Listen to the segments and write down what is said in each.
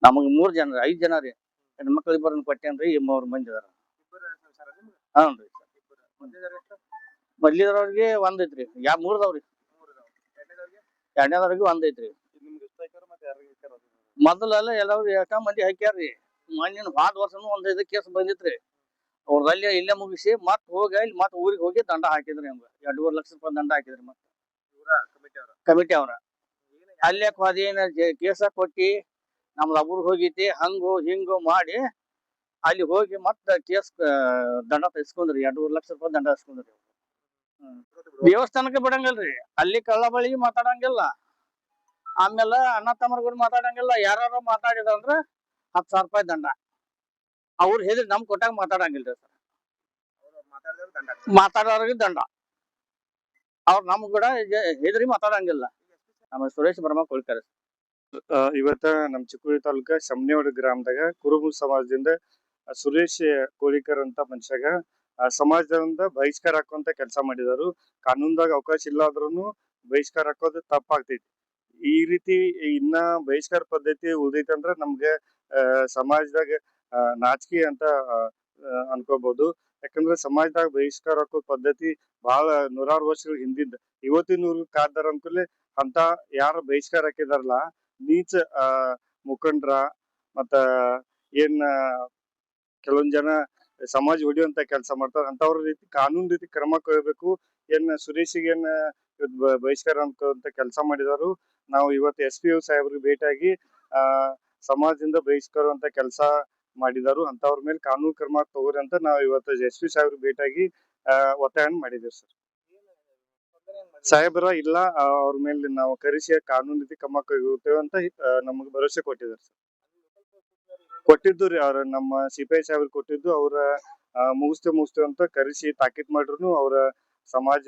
ನಮಗ್ 3 ಜನ 5 ಜನ ರೀ. ಹೆಣ್ಮಕ್ಳು ಇಬ್ಬರನ್ನ ಕೊಟ್ಟೇನ್ರಿ, 3 ಮಂದಿ ಅದಾರ. ಹ್ಞೂನ್ರಿ. ಮೊದ್ಲಿದವ್ರಿಗೆ ಒಂದ್ ಐತ್ರಿ, ಮೂರ್ದವ್ರಿ. ಎರಡನೇದವ್ರಿಗೆ ಒಂದ್ ಐತ್ರಿ. ಮೊದಲೆಲ್ಲ ಎಲ್ಲಾರು ಎಷ್ಟೋ ಮಂದಿ ಹಾಕ್ಯಾರ್ರಿ. ಮೊನ್ನೆ ಹೋದ ವರ್ಷನು ಒಂದ್ 5 ಕೇಸ್ ಬಂದಿತ್ರಿ. ಅವ್ರದಲ್ಲಿ ಇಲ್ಲೇ ಮುಗಿಸಿ ಮತ್ ಹೋಗಿ ಅಲ್ಲಿ ಮತ್ ಊರಿಗೆ ಹೋಗಿ ದಂಡ ಹಾಕಿದ್ರಿ. ನಮ್ಗೆ 2.5 ಲಕ್ಷ ರೂಪಾಯಿ ದಂಡ ಹಾಕಿದ್ರಿ. ಮತ್ತೆ ಕಮಿಟಿ ಅವ್ರ ಅಲ್ಲೇ ಅದೇನ ಕೇಸ ಕೊಟ್ಟಿ ನಮ್ದು ಅಬ್ರು ಹೋಗೈತಿ ಹಂಗು ಹಿಂಗು ಮಾಡಿ ಅಲ್ಲಿ ಹೋಗಿ ಮತ್ತ ಕೇಸ್ ದಂಡ ಇಸ್ಕೊಂಡ್ರಿ. 2.5 ಲಕ್ಷ ರೂಪಾಯಿ ದಂಡ ಇಸ್ಕೊಂಡ್ರಿ. ದೇವಸ್ಥಾನಕ್ಕೆ ಬಿಡಂಗಿಲ್ರಿ. ಅಲ್ಲಿ ಕಳ್ಳಬಳಿ ಮಾತಾಡಂಗಿಲ್ಲ. ಆಮೇಲೆ ಅಣ್ಣ ತಮ್ಮರ್ಗಳು ಮಾತಾಡಂಗಿಲ್ಲ. ಯಾರು ಮಾತಾಡಿದಂದ್ರ 10,000 ರೂಪಾಯಿ ದಂಡ. ಅವ್ರು ಹೆದ್ರಿ ನಮ್ ಕೊಟ್ಟಾಗ ಮಾತಾಡಂಗಿಲ್ರಿ ಸರ್. ಮಾತಾಡೋರಿಗೆ ದಂಡ. ಅವ್ರು ನಮ್ ಕೂಡ ಹೆದ್ರಿ ಮಾತಾಡಂಗಿಲ್ಲ. ನಮ್ಮ ಸುರೇಶ್ ಬರ್ಮಾ ಕೊಳ್ತಾರೆ. ಇವತ್ತ ನಮ್ ಚಿಕ್ಕೋಡಿ ತಾಲೂಕ ಶಮನಿವಾಡ ಗ್ರಾಮದಾಗ ಕುರುಬ ಸಮಾಜದಿಂದ ಸುರೇಶ್ ಕೋಳಿಕರ್ ಅಂತ ಮನುಷ್ಯಾಗ ಸಮಾಜದಿಂದ ಬಹಿಷ್ಕಾರ ಹಾಕುವಂತ ಕೆಲಸ ಮಾಡಿದಾರು. ಕಾನೂನ್ದಾಗ ಅವಕಾಶ ಇಲ್ಲ ಆದ್ರೂ ಬಹಿಷ್ಕಾರ ಹಾಕೋದು ತಪ್ಪಾಗ್ತೈತಿ. ಈ ರೀತಿ ಇನ್ನ ಬಹಿಷ್ಕಾರ ಪದ್ಧತಿ ಉಳಿದೈತಂದ್ರ ನಮ್ಗೆ ಸಮಾಜದಾಗ ನಾಚಿಕೆ ಅಂತ ಅನ್ಕೋಬಹುದು. ಯಾಕಂದ್ರೆ ಸಮಾಜದಾಗ ಬಹಿಷ್ಕಾರ ಹಾಕೋ ಪದ್ಧತಿ ಬಹಳ 100 ವರ್ಷಗಳ ಹಿಂದಿಂದ. ಇವತ್ತಿನೂರು ಕಾದಾರ ಅನ್ಕೂಲೆ ಅಂತ ಯಾರು ಬಹಿಷ್ಕಾರ ಹಾಕಿದಾರಲ್ಲ ನೀಚ ಮುಖಂಡ್ರ ಮತ್ತ ಏನ್ ಕೆಲವೊಂದ್ ಜನ ಸಮಾಜ ಹೊಡಿಯುವಂತ ಕೆಲಸ ಮಾಡ್ತಾರ ಅಂತವ್ರ ರೀತಿ ಕಾನೂನ್ ರೀತಿ ಕ್ರಮ ಕೈಗೊಳ್ಬೇಕು. ಏನ್ ಸುರೇಶಿಗೆ ಏನ್ ಬಹಿಷ್ಕಾರ ಅಂತ ಕೆಲಸ ಮಾಡಿದಾರು. ನಾವು ಇವತ್ತು SP ಸಾಹೇಬ್ರಿಗೆ ಭೇಟಿಯಾಗಿ ಸಮಾಜದಿಂದ ಬಹಿಷ್ಕಾರ ಅಂತ ಕೆಲಸ ಮಾಡಿದಾರು. ಅಂತವ್ರ ಮೇಲೆ ಕಾನೂನು ಕ್ರಮ ತಗೋರಿ ಅಂತ ನಾವು ಇವತ್ತು SP ಸಾಹೇಬ್ರಿಗೆ ಭೇಟಿಯಾಗಿ ಒತ್ತಾಯ ಮಾಡಿದೇವ್ ಸರ್. ಸಾಹೇಬರ ಇಲ್ಲ ಅವ್ರ ಮೇಲೆ ನಾವು ಕರೆಸಿ ಕಾನೂನು ರೀತಿ ಕ್ರಮ ಕೈಗೊಳ್ತೇವೆ ಅಂತ ನಮಗ್ ಭರವಸೆ ಕೊಟ್ಟಿದ್ದಾರೆ ಸರ್. ಕೊಟ್ಟಿದ್ದು ರೀ ಅವ್ರ ನಮ್ಮ CPI ಸಾಹೇಬ್ರು ಕೊಟ್ಟಿದ್ದು. ಅವ್ರ ಮುಗಿಸ್ತೇವೆ ಅಂತ ಕರೆಸಿ ತಾಕೀತ್ ಮಾಡ್ರು. ಅವ್ರ ಸಮಾಜ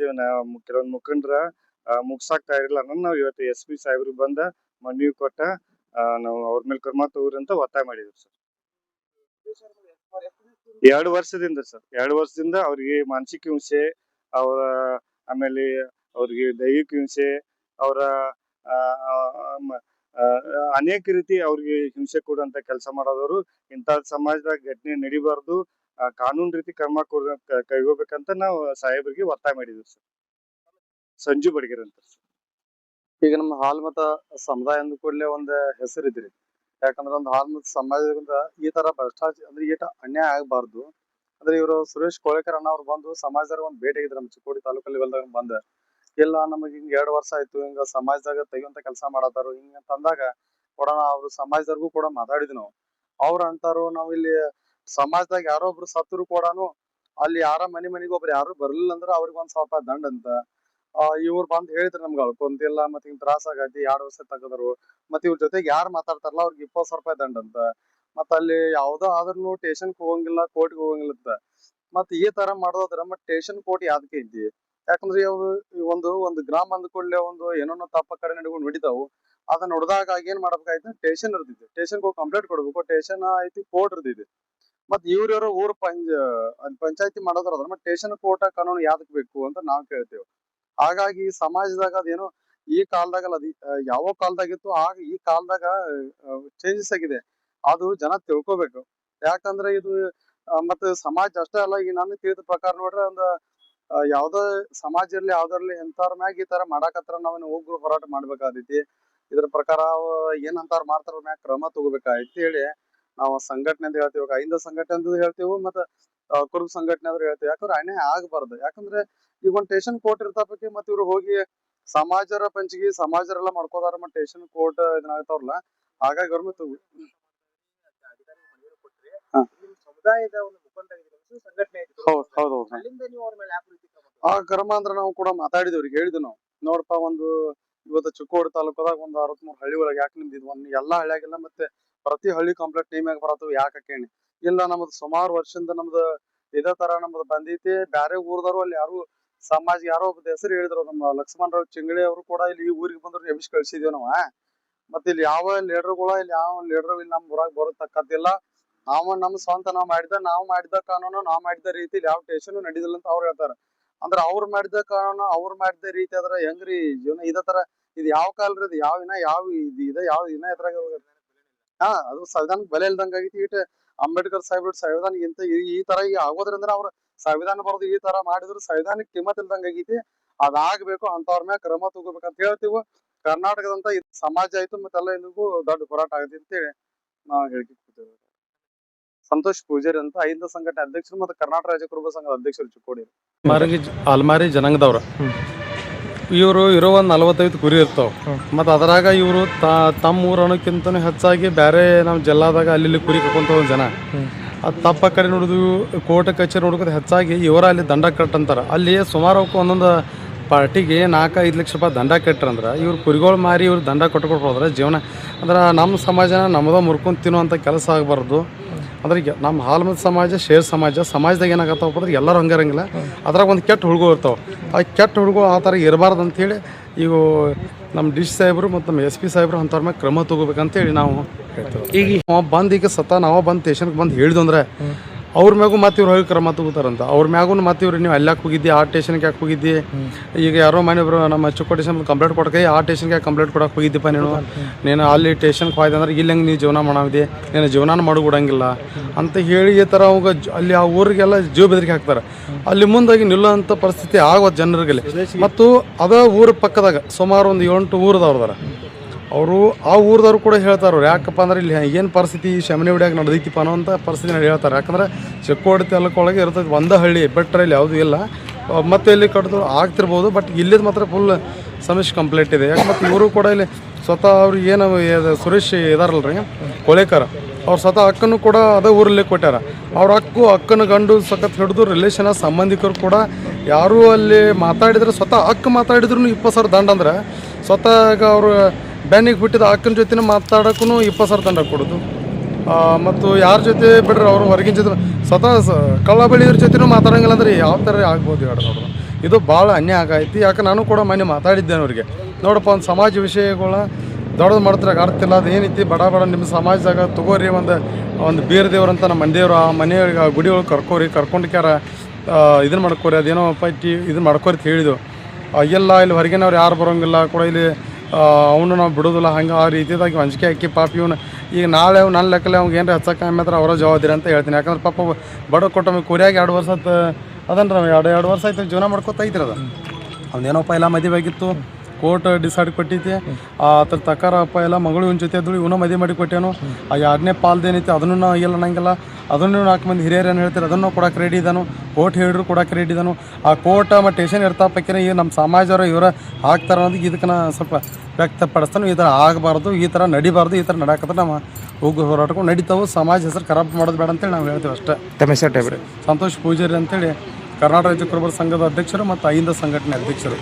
ಕೆಲವೊಂದು ಮುಖಂಡ್ರ ಮುಗ್ಸಾಕ್ ತಯಾರಿಲ್ಲ ಅನ್ನೋದು ನಾವು ಇವತ್ತು SP ಸಾಹೇಬ್ರಿಗೆ ಬಂದ ಮನವಿ ಕೊಟ್ಟ ನಾವು ಅವ್ರ ಮೇಲೆ ಕ್ರಮ ತಗೋರಿ ಅಂತ ಒತ್ತಾಯ ಮಾಡಿದ್ವಿ ಸರ್. 2 ವರ್ಷದಿಂದ ಸರ್. 2 ವರ್ಷದಿಂದ ಅವ್ರಿಗೆ ಮಾನಸಿಕ ಹಿಂಸೆ, ಅವರ ಆಮೇಲೆ ಅವ್ರಿಗೆ ದೈಹಿಕ ಹಿಂಸೆ, ಅವರ ಅನೇಕ ರೀತಿ ಅವ್ರಿಗೆ ಹಿಂಸೆ ಕೊಡುವಂತ ಕೆಲಸ ಮಾಡೋದವರು. ಇಂಥ ಸಮಾಜದಾಗ ಘಟನೆ ನಡಿಬಾರ್ದು. ಕಾನೂನು ರೀತಿ ಕ್ರಮ ಕೈಗೊಳ್ಬೇಕಂತ ನಾವು ಸಾಹೇಬರಿಗೆ ಒತ್ತಾಯ ಮಾಡಿದ್ವಿ ಸರ್. ಸಂಜು ಬಡಗೇರ್ ಅಂತ. ಈಗ ನಮ್ಮ ಹಾಲ್ಮತ ಸಮುದಾಯ ಅಂದ ಕೂಡಲೇ ಒಂದ್ ಹೆಸರಿದ್ರಿ. ಯಾಕಂದ್ರೆ ಒಂದು ಹಾಲ್ಮತ ಸಮಾಜದಿಂದ ಈ ತರ ಭ್ರಷ್ಟಾಚಾರ ಅಂದ್ರೆ ಈಟ ಅನ್ಯಾಯ ಆಗಬಾರ್ದು. ಅಂದ್ರೆ ಇವರು ಸುರೇಶ್ ಕೋಳಿಕರ್ ಅಣ್ಣವ್ರು ಬಂದು ಸಮಾಜದಾಗ ಒಂದ್ ಭೇಟಿ ಆಗಿದ್ರು ನಮ್ಮ ಚಿಕ್ಕೋಡಿ ತಾಲೂಕಲ್ಲಿ ಬಂದ. ಇಲ್ಲ ನಮಗ್ ಹಿಂಗ್ 2 ವರ್ಷ ಆಯ್ತು ಹಿಂಗ ಸಮಾಜದಾಗ ತೆಗಿಯುವಂತ ಕೆಲಸ ಮಾಡತಾರು ಹಿಂಗ ಅಂತ ಅಂದಾಗ ಕೂಡ ಅವ್ರು ಸಮಾಜದವ್ರಿಗೂ ಕೂಡ ಮಾತಾಡಿದ್ವಿ ನಾವು. ಅವ್ರ ಅಂತಾರು ನಾವ್ ಇಲ್ಲಿ ಸಮಾಜದಾಗ ಯಾರೋ ಒಬ್ರು ಸತ್ರು ಕೂಡನು ಅಲ್ಲಿ ಯಾರ ಮನಿಗೆ ಒಬ್ರು ಯಾರು ಬರ್ಲಿಲ್ಲ ಅಂದ್ರ ಅವ್ರಿಗೆ 1,000 ರೂಪಾಯಿ ದಂಡ ಅಂತ. ಇವ್ರು ಬಂದ್ ಹೇಳಿದ್ರು ನಮ್ಗೆ ಅಳ್ಕೊಂತಿಲ್ಲ ಮತ್ತೆ ಹಿಂಗ್ ತ್ರಾಸ ಆಗೈತಿ 2 ವರ್ಷ ತಗದ್ರು. ಮತ್ ಇವ್ರ ಜೊತೆಗೆ ಯಾರು ಮಾತಾಡ್ತಾರಲ್ಲ ಅವ್ರಿಗೆ 20,000 ರೂಪಾಯಿ ದಂಡ ಅಂತ. ಮತ್ ಅಲ್ಲಿ ಯಾವ್ದೋ ಆದ್ರೂ ಸ್ಟೇಷನ್ಗೆ ಹೋಗಂಗಿಲ್ಲ, ಕೋರ್ಟ್ಗೆ ಹೋಗಂಗಿಲ್ಲ ಅಂತ. ಮತ್ ಈ ತರ ಮಾಡೋದ್ರ ಮತ್ ಸ್ಟೇಷನ್ ಕೋರ್ಟ್ ಯಾವ್ದಕ್ಕೆ ಐತಿ? ಯಾಕಂದ್ರೆ ಒಂದು ಗ್ರಾಮ ಅಂದ ಕೂಡಲೇ ಒಂದು ಏನೋ ತಪ್ಪ ಕಡೆ ನಡಿತಾವು. ಅದನ್ನ ನೋಡಿದಾಗ ಏನ್ ಮಾಡ್ಬೇಕಾಯ್ತು, ಸ್ಟೇಷನ್ ಇರ್ತಿದ್ವಿ. ಸ್ಟೇಷನ್ಗೆ ಹೋಗಿ ಕಂಪ್ಲೇಂಟ್ ಕೊಡ್ಬೇಕು. ಸ್ಟೇಷನ್ ಐತಿ, ಕೋರ್ಟ್ ಇರ್ತಿದ್ವಿ. ಮತ್ ಇವ್ರ ಊರ್ ಪಂಚಾಯತಿ ಮಾಡೋದ್ರ ಮತ್ ಸ್ಟೇಷನ್ ಕೋರ್ಟ್ ಕಾನೂನು ಯಾವ್ದಕ್ ಬೇಕು ಅಂತ ನಾವ್ ಕೇಳ್ತೇವೆ. ಹಾಗಾಗಿ ಸಮಾಜದಾಗ ಅದೇನೋ ಈ ಕಾಲದಾಗಲ್ಲ ಅದ ಯಾವ ಕಾಲದಾಗಿತ್ತು ಆಗ ಈ ಕಾಲದಾಗ ಚೇಂಜಸ್ ಆಗಿದೆ. ಅದು ಜನ ತಿಳ್ಕೊಬೇಕು. ಯಾಕಂದ್ರೆ ಇದು ಮತ್ತೆ ಸಮಾಜ ಅಷ್ಟೇ ಅಲ್ಲ. ಈಗ ನಾನು ತಿಳಿದ ಪ್ರಕಾರ ನೋಡ್ರೆ ಒಂದು ಯಾವ್ದೋ ಸಮಾಜ ಇರ್ಲಿ ಯಾವ್ದಿರ್ಲಿ ಎಂತಾರ ಮ್ಯಾಗ ಈ ತರ ಮಾಡಾಕತ್ರ ನಾವೇನು ಉಗ್ರ ಹೋರಾಟ ಮಾಡ್ಬೇಕಾದೈತಿ. ಇದ್ರ ಪ್ರಕಾರ ಏನಂತಾರ ಮಾಡ್ತಾರ ಮ್ಯಾಗ ಕ್ರಮ ತಗೋಬೇಕಾಯ್ತು ಹೇಳಿ ನಾವು ಸಂಘಟನೆ ಅಂತ ಹೇಳ್ತೀವಿ. ಅಹಿಂದ ಸಂಘಟನೆ ಅಂತ ಹೇಳ್ತೀವಿ, ಮತ್ತೆ ಕುರುಬ ಸಂಘಟನೆ ಆದ್ರೂ ಹೇಳ್ತೀವಿ. ಯಾಕಂದ್ರೆ ಅನ್ಯಾಯ ಆಗಬಾರ್ದು. ಯಾಕಂದ್ರೆ ಈಗ ಒಂದ್ ಸ್ಟೇಷನ್ ಕೋರ್ಟ್ ಇರ್ತಾಪಕ್ಕೆ ಮತ್ ಇವ್ರು ಹೋಗಿ ಸಮಾಜರ ಪಂಚಿಗೆ ಸಮಾಜರೆಲ್ಲ ಮಾಡ್ಕೋದಾರ ಮತ್ ಸ್ಟೇಷನ್ ಕೋರ್ಟ್ ಇದನ್ನಾಗ್ತಾವ್ರಲ್ಲ. ಹಾಗಾಗಿ ಅವ್ರ ಮತ್ತೆ ಹೌದು ಆ ಕ್ರಮ ಅಂದ್ರೆ ನಾವು ಕೂಡ ಮಾತಾಡಿದವ್ರಿಗೆ ಹೇಳಿದ್ವಿ ನಾವು. ನೋಡಪ್ಪ ಇವತ್ತು ಚಿಕ್ಕೋಡಿ ತಾಲೂಕದಾಗ ಒಂದು 63 ಹಳ್ಳಿ ಒಳಗೆ ಯಾಕೆ ನಿಮ್ದು ಇದು ಎಲ್ಲಾ ಹಳ್ಳಿಯಾಗಿಲ್ಲ ಮತ್ತೆ ಪ್ರತಿ ಹಳ್ಳಿ ಕಂಪ್ಲೇಂಟ್ ನೇಮ್ಯಾಗ ಬರತ್ತವ ಯಾಕೆ ಕೇಳಿ ಇಲ್ಲ. ನಮ್ದು ಸುಮಾರು ವರ್ಷದಿಂದ ನಮ್ದು ಇದೇ ತರ ನಮ್ದು ಬಂದೈತಿ. ಬ್ಯಾರೆ ಊರ್ದವ್ರು ಅಲ್ಲಿ ಯಾರು ಸಮಾಜ ಯಾರೋ ಒಬ್ಬ ಹೆಸರು ಹೇಳಿದ್ರು, ನಮ್ಮ ಲಕ್ಷ್ಮಣರಾವ್ ಚಿಂಗಳಿ ಅವರು ಕೂಡ ಇಲ್ಲಿ ಈ ಊರಿಗೆ ಬಂದ್ರು ಎಬ್ಬಿಸಿ ಕಳ್ಸಿದೀವಿ ನಾವು. ಮತ್ತೆ ಇಲ್ಲಿ ಯಾವ ಲೀಡರ್ಗಳ ಇಲ್ಲಿ ಯಾವ ಲೀಡರ್ ಇಲ್ಲಿ ನಮ್ ಊರಾಗ ಬರತಕ್ಕದ್ದಿಲ್ಲ. ನಾವು ನಮ್ ಸ್ವಂತ ನಾವು ಮಾಡಿದ ಕಾನೂನು ನಾವು ಮಾಡಿದ ರೀತಿ ಯಾವ ಸ್ಟೇಷನ್ ನಡೀದಿಲ್ಲ ಅಂತ ಅವ್ರು ಹೇಳ್ತಾರ. ಅಂದ್ರೆ ಅವ್ರು ಮಾಡಿದ ಕಾನೂನು ಅವ್ರು ಮಾಡಿದ ರೀತಿ ಆದ್ರ ಹೆಂಗ್ರಿ ಜೀವನ? ಇದೇ ತರ ಇದು ಯಾವ ಕಾಲ್ರಿ? ಇದು ಯಾವ ಇನ್ನ ಯಾವ ಇದ ಯಾವ ಇನ್ನ ಎದ್ರಾಗ ಅದು ಸಂವಿಧಾನಕ್ಕೆ ಬೆಲೆ ಇಲ್ದಂಗ ಆಗೈತಿ. ಇಟ್ ಅಂಬೇಡ್ಕರ್ ಸಾಹೇಬ್ರ ಸಂವಿಧಾನ ಇಂತ ಈ ತರ ಈ ಆಗೋದ್ರಿಂದ ಅವ್ರ ಸಂವಿಧಾನ ಬರೋದು ಈ ತರ ಮಾಡಿದ್ರು ಸಂವಿಧಾನಕ್ಕೆ ಕಿಮ್ಮತ್ ಇಲ್ದಂಗ ಆಗೈತಿ. ಅದಾಗ್ಬೇಕು, ಅಂತವ್ರ ಮ್ಯಾಗ ಕ್ರಮ ತಗೋಬೇಕಂತ ಹೇಳ್ತೀವಿ. ಕರ್ನಾಟಕದಂತ ಸಮಾಜ ಆಯ್ತು ಮತ್ತೆಲ್ಲ ಇದಕ್ಕೂ ದೊಡ್ಡ ಹೋರಾಟ ಆಗೈತಿ ಅಂತೇಳಿ ನಾವು ಹೇಳಿಕೆ ಕೊಡ್ತೇವೆ. ಸಂತೋಷ್ ಪೂಜಾರಿ ಅಂತ ಅಹಿಂದ ಸಂಘಟನೆ ಅಧ್ಯಕ್ಷರು ಮತ್ತು ಕರ್ನಾಟಕ ರಾಜ್ಯ ಕುರುಬ ಸಂಘದ ಅಧ್ಯಕ್ಷರು ಚಿಕ್ಕೋಡಿ. ಅಲ್ಮಾರಿ ಜನಾಂಗದವ್ರ ಇವರು ಇರೋ ಒಂದು 45 ಕುರಿ ಇರ್ತಾವ. ಮತ್ತು ಅದರಾಗ ಇವರು ತಮ್ಮ ಊರು ಅನ್ನೋಕ್ಕಿಂತ ಹೆಚ್ಚಾಗಿ ಬೇರೆ ನಮ್ಮ ಜಿಲ್ಲಾದಾಗ ಅಲ್ಲಿ ಕುರಿ ಕರ್ಕೊಂತ ಒಂದು ಜನ. ಅದು ತಪ್ಪ ಕಡೆ ನೋಡಿದ್ವು ಕೋರ್ಟ್ ಕಚೇರಿ ನೋಡ್ಕೋದು ಹೆಚ್ಚಾಗಿ ಇವರ ಅಲ್ಲಿ ದಂಡ ಕಟ್ಟಂತಾರೆ. ಅಲ್ಲಿ ಸುಮಾರು ಒಂದೊಂದು ಪಾರ್ಟಿಗೆ 4-5 ಲಕ್ಷ ರೂಪಾಯಿ ದಂಡ ಕಟ್ಟರಂದ್ರೆ ಇವ್ರು ಕುರಿಗಳು ಮಾರಿ ಇವ್ರು ದಂಡ ಕೊಟ್ಕೊಟ್ಟು ಹೋದ್ರೆ ಜೀವನ ಅಂದ್ರೆ ನಮ್ಮ ಸಮಾಜನ ನಮ್ಮದ ಮುರ್ಕೊಂಡು ತಿನ್ನುವಂಥ ಕೆಲಸ ಆಗಬಾರ್ದು. ಅದ್ರಿಗೆ ನಮ್ಮ ಹಾಲ್ಮತ ಸಮಾಜ ಶೇರ್ ಸಮಾಜದಾಗ ಏನಾಗತ್ತಪ್ಪ ಅಂದ್ರೆ ಎಲ್ಲರೂ ಹಂಗಿರಂಗಿಲ್ಲ. ಅದ್ರಾಗ ಒಂದು ಕೆಟ್ಟ ಹುಡುಗರು ಇರ್ತಾವೆ. ಆ ಕೆಟ್ಟ ಹುಡುಗರು ಆ ಥರ ಇರಬಾರ್ದು ಅಂಥೇಳಿ ಈಗ ನಮ್ಮ ಡಿ.ಸಿ ಸಾಹೇಬರು ಮತ್ತು ನಮ್ಮ SP ಸಾಹೇಬರು ಅಂಥವ್ರ ಮೇಲೆ ಕ್ರಮ ತಗೋಬೇಕಂತೇಳಿ ನಾವು ಹೇಳ್ತೇವೆ. ಈಗ ಬಂದು ಈಗ ನಾವು ಬಂದು ಸ್ಟೇಷನ್ಗೆ ಬಂದು ಹೇಳಿದ್ವು ಅಂದ್ರೆ ಅವ್ರ ಮ್ಯಾಗೂ ಮತ್ತೆ ಇವ್ರು ಹೋಗಿ ಕ್ರಮ ತಗೋತಾರಂತ. ಅವ್ರ ಮ್ಯಾಗೂ ಮತ್ತೆ ಇವ್ರು ನೀವು ಅಲ್ಲಿ ಯಾಕೆ ಹೋಗಿದ್ದಿ, ಆ ಸ್ಟೇಷನ್ಗೆ ಯಾಕೆ ಹೋಗಿದ್ದಿ, ಈಗ ಯಾರೋ ಮನೆಯೊಬ್ಬರು ನಮ್ಮ ಚಿಕ್ಕೋಡಿ ಸ್ಟೇಷನ್ ಕಂಪ್ಲೇಂಟ್ ಕೊಡಕ್ಕೆ ಆ ಸ್ಟೇಷನ್ಗೆ ಕಂಪ್ಲೇಂಟ್ ಕೊಡಕ್ಕೆ ಹೋಗಿದ್ದೀಪ್ಪ ನೀನು ಅಲ್ಲಿ ಸ್ಟೇಷನ್ಗೆ ಹೋಯ್ದೆ ಅಂದ್ರೆ ಇಲ್ಲಿ ಹೆಂಗೆ ನೀವು ಜೀವನ ಮಾಡಿದೆ, ನೀನು ಜೀವನ ಮಾಡಿಕೊಡಂಗಿಲ್ಲ ಅಂತ ಹೇಳಿ ಈ ಥರ ಅವಾಗ ಅಲ್ಲಿ ಆ ಊರಿಗೆಲ್ಲ ಜೀವ ಬೆದರಿಕೆ ಹಾಕ್ತಾರೆ. ಅಲ್ಲಿ ಮುಂದಾಗಿ ನಿಲ್ಲುವಂಥ ಪರಿಸ್ಥಿತಿ ಆಗೋದು ಜನರಿಗೆ. ಮತ್ತು ಅದ ಊರ ಪಕ್ಕದಾಗ ಸುಮಾರು ಒಂದು 8 ಊರದವ್ರದಾರ. ಅವರು ಆ ಊರದವ್ರು ಕೂಡ ಹೇಳ್ತಾರೆ ಯಾಕಪ್ಪ ಅಂದ್ರೆ ಇಲ್ಲಿ ಏನು ಪರಿಸ್ಥಿತಿ ಶಮನಿ ಹೊಡಿಯಾಗ ನಡೆದೈತಿಪ್ಪ ಅನ್ನೋಂಥ ಪರಿಸ್ಥಿತಿ ಹೇಳ್ತಾರೆ. ಯಾಕಂದ್ರೆ ಚಿಕ್ಕೋಡಿ ತಾಲೂಕೊಳಗೆ ಇರ್ತದೆ ಒಂದು ಹಳ್ಳಿ ಬೆಟ್ರೆ ಇಲ್ಲಿ ಯಾವುದೂ ಇಲ್ಲ. ಮತ್ತೆ ಇಲ್ಲಿ ಕಟ್ಟಿದ್ರು ಆಗ್ತಿರ್ಬೋದು, ಬಟ್ ಇಲ್ಲಿದ್ದು ಮಾತ್ರ ಫುಲ್ ಸಮಸ್ಯೆ ಕಂಪ್ಲೀಟ್ ಇದೆ. ಯಾಕೆ ಮತ್ತು ಇವರು ಕೂಡ ಇಲ್ಲಿ ಸ್ವತಃ ಅವ್ರಿಗೆ ಏನು ಸುರೇಶ್ ಇದಾರಲ್ರಿ ಕೋಳೇಕರ್, ಅವ್ರು ಸ್ವತಃ ಅಕ್ಕನ್ನು ಕೂಡ ಅದೇ ಊರಲ್ಲೇ ಕೊಟ್ಟಾರ. ಅವ್ರ ಅಕ್ಕನ ಗಂಡು ಸಖತ್ ಹಿಡಿದು ರಿಲೇಷನ್ ಸಂಬಂಧಿಕರು ಕೂಡ ಯಾರೂ ಅಲ್ಲಿ ಮಾತಾಡಿದ್ರೆ ಸ್ವತಃ ಅಕ್ಕ ಮಾತಾಡಿದ್ರು 20,000 ದಂಡ ಅಂದ್ರೆ ಸ್ವತಃ ಈಗ ಅವರು ಬ್ಯಾನಿಗೆ ಬಿಟ್ಟಿದ್ದ ಅಕ್ಕನ ಜೊತೆ ಮಾತಾಡೋಕ್ಕೂ 20,000 ದಂಡ ಕೊಡೋದು. ಮತ್ತು ಯಾರ ಜೊತೆ ಬಿಡ್ರಿ ಅವರು ಹೊರಗಿನ ಜೊತೆ ಸ್ವತಃ ಕಳ್ಳ ಬಳಿಯವ್ರ ಜೊತೆನೂ ಮಾತಾಡೋಂಗಿಲ್ಲ ಅಂದ್ರೆ ಯಾವ ಥರ ಆಗ್ಬೋದು ಹೇಳಿ ನೋಡ್ರಿ. ಇದು ಭಾಳ ಅನ್ಯಾಯ ಆಗೈತಿ. ಯಾಕೆ ನಾನು ಕೂಡ ಮೊನ್ನೆ ಮಾತಾಡಿದ್ದೇನೆ ಅವ್ರಿಗೆ, ನೋಡಪ್ಪ ಒಂದು ಸಮಾಜ ವಿಷಯಗಳ ದೊಡ್ಡದು ಮಾಡ್ತಿರಾಗ ಆಗ್ತಿಲ್ಲ. ಅದು ಏನೈತಿ ಬಡ ನಿಮ್ಮ ಸಮಾಜದಾಗ ತಗೋರಿ ಒಂದು ಬೀರ್ ದೇವ್ರಂತ ನಮ್ಮ ಮಂದಿಯವರು ಆ ಮನೆಯೊಳಗೆ ಗುಡಿ ಒಳಗೆ ಕರ್ಕೊಂಡ್ಕ್ಯಾರ ಇದನ್ನು ಮಾಡ್ಕೋರಿ, ಅದೇನೋ ಪಟ್ಟಿ ಇದನ್ನು ಮಾಡ್ಕೋರಿ ಅಂತ ಹೇಳಿದೆವು. ಎಲ್ಲ ಇಲ್ಲಿ ಹೊರಗಿನವ್ರು ಯಾರು ಬರೋಂಗಿಲ್ಲ ಕೂಡ ಇಲ್ಲಿ ಅವನು ನಾವು ಬಿಡೋದಿಲ್ಲ. ಹಂಗೆ ಆ ರೀತಿಯಾಗಿ ಅಂಜಿಕೆ ಹಾಕಿ ಪಾಪ ಇವನು ಈಗ ನಾಳೆ ನನ್ನ ಲೆಕ್ಕಲ್ಲಿ ಅವ್ಗೆ ಏನಾರ ಹಚ್ಚಕ್ಕೆ ಆಮೇಲೆ ಅವರ ಜವಾಬ್ದಾರಿ ಅಂತ ಹೇಳ್ತೀನಿ. ಯಾಕಂದ್ರೆ ಪಾಪ ಬಡ ಕೊಟ್ಟ ಕುರಿಯಾಗಿ 2 ವರ್ಷ ಅದನ್ರಿ 2 ವರ್ಷ ಆಯ್ತು ಜೀವನ ಮಾಡ್ಕೊತ ಐತ್ರಿ. ಅದು ಅವನೇನೋಪ್ಪ ಎಲ್ಲ ಮದುವೆ ಆಗಿತ್ತು, ಕೋರ್ಟ್ ಡಿಸೈಡ್ ಕೊಟ್ಟೈತಿ. ಅದ್ರ ತಕಾರಪ್ಪ ಎಲ್ಲ ಮಗಳು ಇವನ ಜೊತೆ ಇದ್ದಳು, ಇವನು ಮದುವೆ ಮಾಡಿ ಕೊಟ್ಟೇನು. ಆ 2ನೇ ಪಾಲ್ದೇನೈತಿ ಅದನ್ನು ನಾವು ಇಲ್ಲ ಅನ್ನಂಗಿಲ್ಲ. ಅದನ್ನು 4 ಮಂದಿ ಹಿರಿಯರು ಏನು ಹೇಳ್ತಾರೆ ಅದನ್ನು ಕೊಡಕ್ಕೆ ರೆಡಿ ಇದ್ದಾನು. ಕೋರ್ಟ್ ಹೇಳಿದ್ರು ಕೊಡಕ್ಕೆ ರೆಡಿ ಇದ್ದಾನು. ಆ ಕೋರ್ಟ್ ಮತ್ತು ಸ್ಟೇಷನ್ ಇರ್ತಾಪಕ್ಕಿನ ಈಗ ನಮ್ಮ ಸಮಾಜವರು ಇವರ ಹಾಕ್ತಾರೆ ಅನ್ನೋದು ಇದಕ್ಕೆ ಸ್ವಲ್ಪ ವ್ಯಕ್ತಪಡಿಸ್ತಾನೆ. ಈ ಥರ ಆಗಬಾರ್ದು, ಈ ಥರ ನಡಿಬಾರ್ದು, ಈ ಥರ ನಡಕತ್ರ ನಮ್ಮ ಹೋರಾಟಗಳು ನಡೀತಾವೆ. ಸಮಾಜ ಹೆಸರು ಖರಾಬ್ ಮಾಡೋದು ಬೇಡ ಅಂತೇಳಿ ನಾವು ಹೇಳ್ತೀವಿ ಅಷ್ಟೇ. ಸಂತೋಷ್ ಪೂಜಾರಿ ಅಂತೇಳಿ ಕರ್ನಾಟಕ ರಾಜ್ಯ ಕುರುಬರ ಸಂಘದ ಅಧ್ಯಕ್ಷರು ಮತ್ತು ಅಹಿಂದ ಸಂಘಟನೆ ಅಧ್ಯಕ್ಷರು.